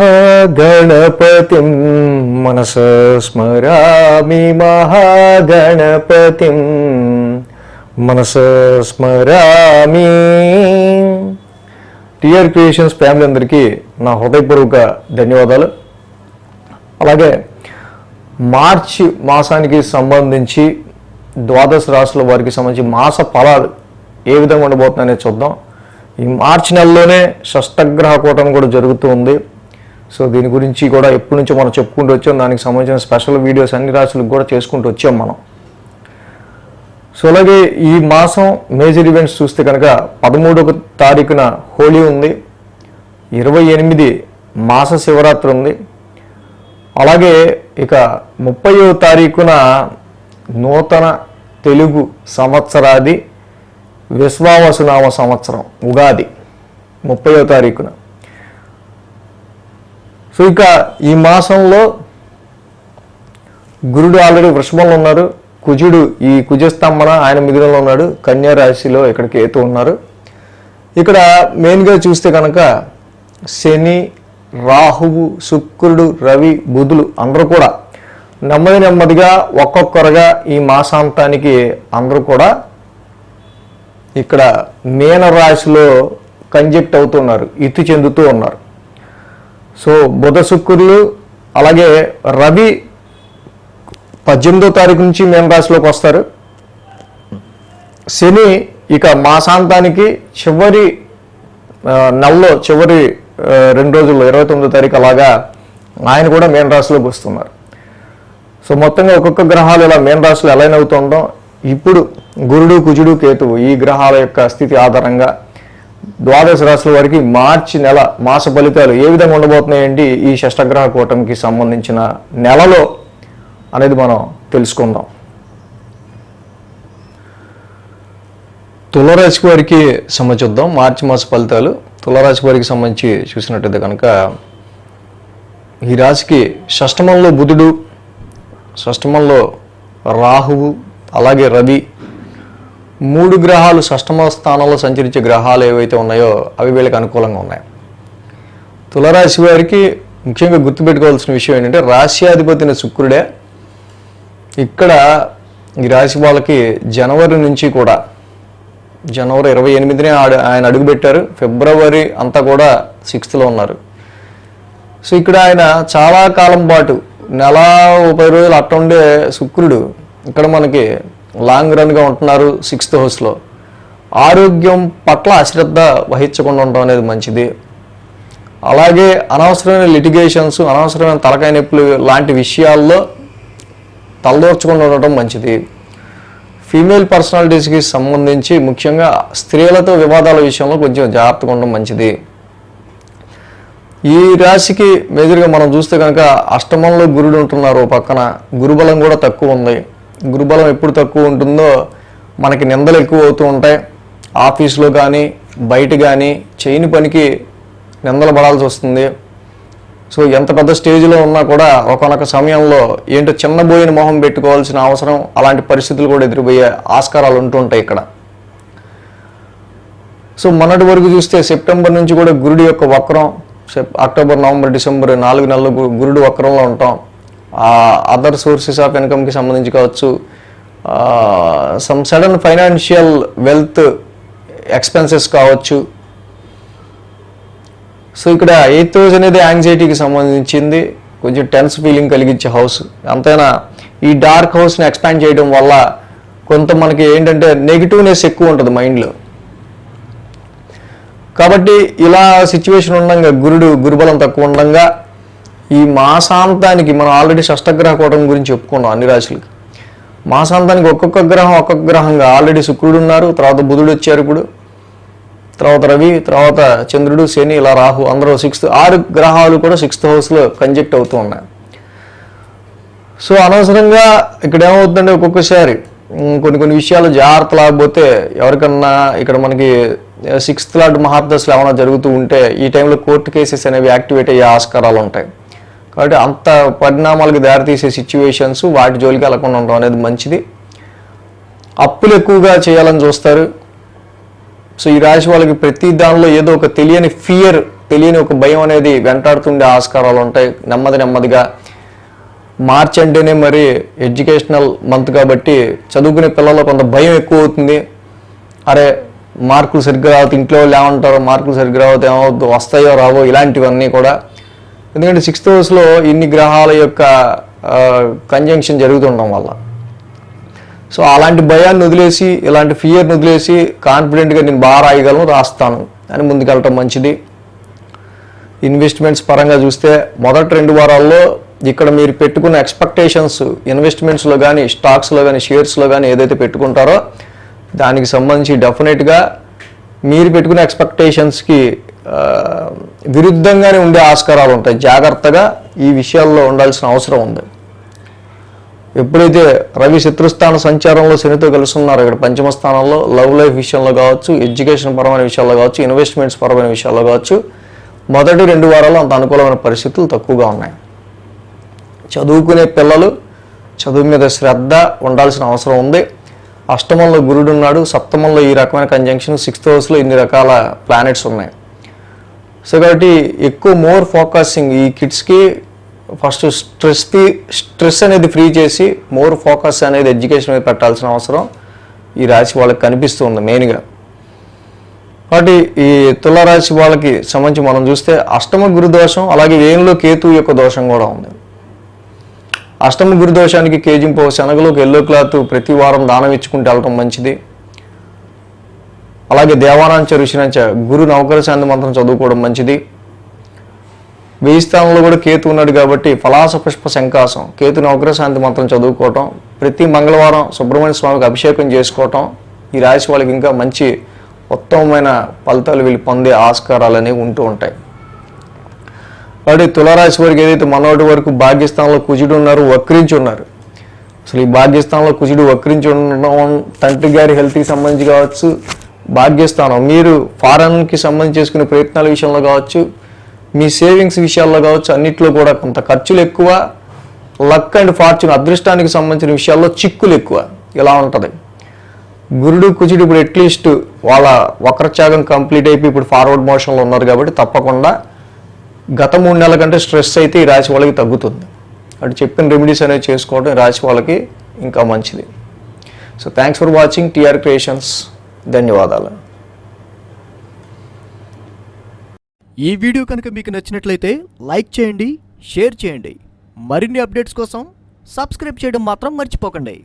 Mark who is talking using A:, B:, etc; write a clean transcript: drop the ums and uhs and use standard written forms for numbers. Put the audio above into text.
A: మహాగణపతిం మనసా స్మరామి మహాగణపతిం మనసా స్మరామి. TR creations family అందరికీ నా హృదయపూర్వక ధన్యవాదాలు. అలాగే మార్చి మాసానికి సంబంధించి ద్వాదశ రాశుల వారికి సంబంధించి మాస ఫలాలు ఏ విధంగా ఉండబోతున్నాయని చూద్దాం. ఈ మార్చి నెలలోనే షష్టగ్రహ కూటమి కూడా జరుగుతూ ఉంది. సో దీని గురించి కూడా ఎప్పటి నుంచో మనం చెప్పుకుంటూ వచ్చాం. దానికి సంబంధించిన స్పెషల్ వీడియోస్ అన్ని రాశులకు కూడా చేసుకుంటూ వచ్చాం మనం. సో అలాగే ఈ మాసం మేజర్ ఈవెంట్స్ చూస్తే కనుక 13వ తారీఖున హోలీ ఉంది, 28 మాస శివరాత్రి ఉంది. అలాగే ఇక 30వ తారీఖున నూతన తెలుగు సంవత్సరాది విశ్వావసునామ సంవత్సరం ఉగాది 30వ తారీఖున. సో ఇక ఈ మాసంలో గురుడు ఆల్రెడీ వృషభంలో ఉన్నారు, కుజుడు ఈ కుజస్తంభన ఆయన మిథునంలో ఉన్నాడు, కన్యా రాశిలో ఇక్కడ కేతు ఉన్నారు. ఇక్కడ మెయిన్గా చూస్తే కనుక శని, రాహువు, శుక్రుడు, రవి, బుధులు అందరూ కూడా నెమ్మదిగా ఒక్కొక్కరుగా ఈ మాసాంతానికి అందరూ కూడా ఇక్కడ మీన రాశిలో కంజెక్ట్ అవుతున్నారు, ఇతి చెందుతూ ఉన్నారు. సో బుధ శుక్రులు అలాగే రవి 18వ తారీఖు నుంచి మీన రాశిలోకి వస్తారు. శని ఇక మాసాంతానికి చివరి నెలలో చివరి 2 రోజుల్లో 29వ తారీఖు అలాగా ఆయన కూడా మీన రాశిలోకి వస్తున్నారు. సో మొత్తంగా ఒక్కొక్క గ్రహాలు ఇలా మీన రాశిలో అలైన్ అవుతుందో ఇప్పుడు గురుడు, కుజుడు, కేతువు ఈ గ్రహాల యొక్క స్థితి ఆధారంగా ద్వాదశ రాశుల వారికి మార్చి నెల మాస ఫలితాలు ఏ విధంగా ఉండబోతున్నాయండి ఈ షష్టగ్రహ కూటమికి సంబంధించిన నెలలో అనేది మనం తెలుసుకుందాం. తులారాశి వారికి సంబంధించి చూద్దాం మార్చి మాస ఫలితాలు. తులారాశి వారికి సంబంధించి చూసినట్టయితే కనుక ఈ రాశికి షష్టమంలో బుధుడు, షష్టమంలో రాహువు అలాగే రవి 3 గ్రహాలు షష్టమ స్థానంలో సంచరించే గ్రహాలు ఏవైతే ఉన్నాయో అవి వీళ్ళకి అనుకూలంగా ఉన్నాయి. తులారాశి వారికి ముఖ్యంగా గుర్తుపెట్టుకోవాల్సిన విషయం ఏంటంటే రాశ్యాధిపతిని శుక్రుడే. ఇక్కడ ఈ రాశి వాళ్ళకి జనవరి నుంచి కూడా జనవరి 28నే ఆయన అడుగుపెట్టారు, ఫిబ్రవరి అంతా కూడా 6th ఉన్నారు. సో ఇక్కడ ఆయన చాలా కాలం పాటు నెల 30 రోజులు అట్ట ఉండే శుక్రుడు ఇక్కడ మనకి లాంగ్ రన్గా ఉంటున్నారు 6th హౌస్లో. ఆరోగ్యం పట్ల అశ్రద్ధ వహించకుండా ఉండడం అనేది మంచిది. అలాగే అనవసరమైన లిటిగేషన్స్, అనవసరమైన తలకాయ నొప్పులు లాంటి విషయాల్లో తలదూర్చకుండా ఉండటం మంచిది. ఫీమేల్ పర్సనాలిటీస్కి సంబంధించి ముఖ్యంగా స్త్రీలతో వివాదాల విషయంలో కొంచెం జాగ్రత్తగా ఉండడం మంచిది. ఈ రాశికి మేజర్గా మనం చూస్తే కనుక అష్టమంలో గురుడు ఉంటున్నారు, పక్కన గురుబలం కూడా తక్కువ ఉంది. గురుబలం ఎప్పుడు తక్కువ ఉంటుందో మనకి నిందలు ఎక్కువ అవుతూ ఉంటాయి. ఆఫీస్లో కానీ బయట కానీ చేయని పనికి నిందలు పడాల్సి వస్తుంది. సో ఎంత పెద్ద స్టేజ్లో ఉన్నా కూడా ఒకనొక సమయంలో ఏంటో చిన్నబోయిన మొహం పెట్టుకోవాల్సిన అవసరం, అలాంటి పరిస్థితులు కూడా ఎదురుపోయే ఆస్కారాలు ఉంటుంటాయి ఇక్కడ. సో మొన్నటి వరకు చూస్తే సెప్టెంబర్ నుంచి కూడా గురుడి యొక్క వక్రం, అక్టోబర్, నవంబర్, డిసెంబర్ 4 నెలలు గురుడు వక్రంలో ఉంటాం. అదర్ సోర్సెస్ ఆఫ్ ఇన్కమ్కి సంబంధించి కావచ్చు, some sudden financial wealth expenses కావచ్చు. సో ఇక్కడ 8th హౌస్ అనేది యాంగ్జైటీకి సంబంధించింది, కొంచెం టెన్స్ ఫీలింగ్ కలిగించే హౌస్. అంతైనా ఈ డార్క్ హౌస్ని ఎక్స్పాండ్ చేయడం వల్ల కొంత మనకి ఏంటంటే నెగిటివ్నెస్ ఎక్కువ ఉంటుంది మైండ్లో. కాబట్టి ఇలా సిచ్యువేషన్ ఉండగా గురుబలం తక్కువ ఉండగా ఈ మాసాంతానికి మనం ఆల్రెడీ షష్టగ్రహ కూటమి గురించి చెప్పుకున్నాం. అన్ని రాశులకి మాసాంతానికి ఒక్కొక్క గ్రహంగా ఆల్రెడీ శుక్రుడు ఉన్నారు, తర్వాత బుధుడు వచ్చారు, ఇప్పుడు తర్వాత రవి, తర్వాత చంద్రుడు, శని, ఇలా రాహు అందరూ 6 గ్రహాలు కూడా 6th హౌస్లో కంజెక్ట్ అవుతూ ఉన్నాయి. సో అనవసరంగా ఇక్కడ ఏమవుతుందంటే ఒక్కొక్కసారి కొన్ని విషయాలు జాగ్రత్త లేకపోతే ఎవరికన్నా ఇక్కడ మనకి 6th లార్డ్ మహాదశలు ఏమైనా జరుగుతూ ఉంటే ఈ టైంలో కోర్టు కేసెస్ అనేవి యాక్టివేట్ అయ్యే ఆస్కారాలు ఉంటాయి. కాబట్టి అంత పరిణామాలకు దారితీసే సిచ్యువేషన్స్ వాటి జోలికి వెళ్ళకుండా ఉండడం అనేది మంచిది. అప్పులు ఎక్కువగా చేయాలని చూస్తారు. సో ఈ రాశి వాళ్ళకి ప్రతి దానిలో ఏదో ఒక తెలియని ఫియర్ తెలియని ఒక భయం అనేది వెంటాడుతుండే ఆస్కారాలు ఉంటాయి. నెమ్మదిగా మార్చ్ అంటేనే మరి ఎడ్యుకేషనల్ మంత్ కాబట్టి చదువుకునే పిల్లల్లో కొంత భయం ఎక్కువ అవుతుంది. అరే మార్కులు సరిగ్గా రావద్దు, ఇంట్లో వాళ్ళు ఏమంటారో, మార్కులు సరిగ్గా రావద్దు, ఏమవుద్దు, వస్తాయో రావో, ఇలాంటివన్నీ కూడా. ఎందుకంటే 6th హౌస్లో ఇన్ని గ్రహాల యొక్క కంజంక్షన్ జరుగుతుండడం వల్ల. సో అలాంటి భయాన్ని వదిలేసి, ఇలాంటి ఫియర్ని వదిలేసి కాన్ఫిడెంట్గా నేను బాగా రాయగలను, రాస్తాను అని ముందుకెళ్ళటం మంచిది. ఇన్వెస్ట్మెంట్స్ పరంగా చూస్తే మొదటి 2 వారాల్లో ఇక్కడ మీరు పెట్టుకున్న ఎక్స్పెక్టేషన్స్ ఇన్వెస్ట్మెంట్స్లో కానీ, స్టాక్స్లో కానీ, షేర్స్లో కానీ ఏదైతే పెట్టుకుంటారో దానికి సంబంధించి డెఫినెట్గా మీరు పెట్టుకునే ఎక్స్పెక్టేషన్స్కి విరుద్ధంగానే ఉండే ఆస్కారాలు ఉంటాయి. జాగ్రత్తగా ఈ విషయాల్లో ఉండాల్సిన అవసరం ఉంది. ఎప్పుడైతే రవి శత్రుస్థాన సంచారంలో శనితో కలిసి ఉన్నారో ఇక్కడ పంచమ స్థానంలో, లవ్ లైఫ్ విషయంలో కావచ్చు, ఎడ్యుకేషన్ పరమైన విషయాల్లో కావచ్చు, ఇన్వెస్ట్మెంట్స్ పరమైన విషయాల్లో కావచ్చు, మొదటి 2 వారాలు అంత అనుకూలమైన పరిస్థితులు తక్కువగా ఉన్నాయి. చదువుకునే పిల్లలు చదువు మీద శ్రద్ధ ఉండాల్సిన అవసరం ఉంది. అష్టమంలో గురుడు ఉన్నాడు, సప్తమంలో ఈ రకమైన కంజంక్షన్, 6th హౌస్లో ఇన్ని రకాల ప్లానెట్స్ ఉన్నాయి. సో కాబట్టి ఎక్కువ మోర్ ఫోకసింగ్ ఈ కిడ్స్కి ఫస్ట్ స్ట్రెస్ అనేది ఫ్రీ చేసి మోర్ ఫోకస్ అనేది ఎడ్యుకేషన్ మీద పెట్టాల్సిన అవసరం ఈ రాశి వాళ్ళకి కనిపిస్తుంది మెయిన్గా. కాబట్టి ఈ తులారాశి వాళ్ళకి సంబంధించి మనం చూస్తే అష్టమ గురు దోషం, అలాగే వేణులో కేతు యొక్క దోషం కూడా ఉంది. అష్టమ గురు దోషానికి కేజింపు శనగలోకి ఎల్లో క్లాత్ ప్రతి వారం దానం ఇచ్చుకుంటూ వెళ్ళటం మంచిది. అలాగే దేవానాంచ ఋషినంచ గురు నవకర శాంతి మంత్రం చదువుకోవడం మంచిది. 1000 స్థానంలో కూడా కేతు ఉన్నాడు కాబట్టి ఫలాస పుష్ప శంకాసం కేతు నవకర శాంతి మంత్రం చదువుకోవటం, ప్రతి మంగళవారం సుబ్రహ్మణ్య స్వామికి అభిషేకం చేసుకోవటం ఈ రాశి వాళ్ళకి ఇంకా మంచి ఉత్తమమైన ఫలితాలు వీళ్ళు పొందే ఆస్కారాలు అనేవి ఉంటూ ఉంటాయి. కాబట్టి తులారాశి వారికి ఏదైతే మనోటి వరకు భాగ్యస్థానంలో కుజుడు ఉన్నారు, వక్రించి ఉన్నారు. అసలు ఈ భాగ్యస్థానంలో కుజుడు వక్రించి ఉండడం తండ్రి గారి హెల్త్కి సంబంధించి కావచ్చు, భాగ్యస్థానం మీరు ఫారెన్కి సంబంధించి చేసుకునే ప్రయత్నాల విషయంలో కావచ్చు, మీ సేవింగ్స్ విషయాల్లో కావచ్చు, అన్నిట్లో కూడా కొంత ఖర్చులు ఎక్కువ, లక్ అండ్ ఫార్చ్యూన్ అదృష్టానికి సంబంధించిన విషయాల్లో చిక్కులు ఎక్కువ ఇలా ఉంటుంది. గురుడు కుజుడు ఇప్పుడు అట్లీస్ట్ వాళ్ళ వక్రత్యాగం కంప్లీట్ అయిపోయి ఇప్పుడు ఫార్వర్డ్ మోషన్లో ఉన్నారు కాబట్టి తప్పకుండా గత 3 నెలల కంటే స్ట్రెస్ అయితే ఈ రాశి వాళ్ళకి తగ్గుతుంది. అటు చెప్పిన రెమెడీస్ అనేవి చేసుకోవడం ఈ రాశి వాళ్ళకి ఇంకా మంచిది. So thanks for watching TR creations. ధన్యవాదాలు.
B: ఈ వీడియో కనుక మీకు నచ్చినట్లయితే లైక్ చేయండి, షేర్ చేయండి. మరిన్ని అప్డేట్స్ కోసం సబ్స్క్రైబ్ చేయడం మాత్రం మర్చిపోకండి.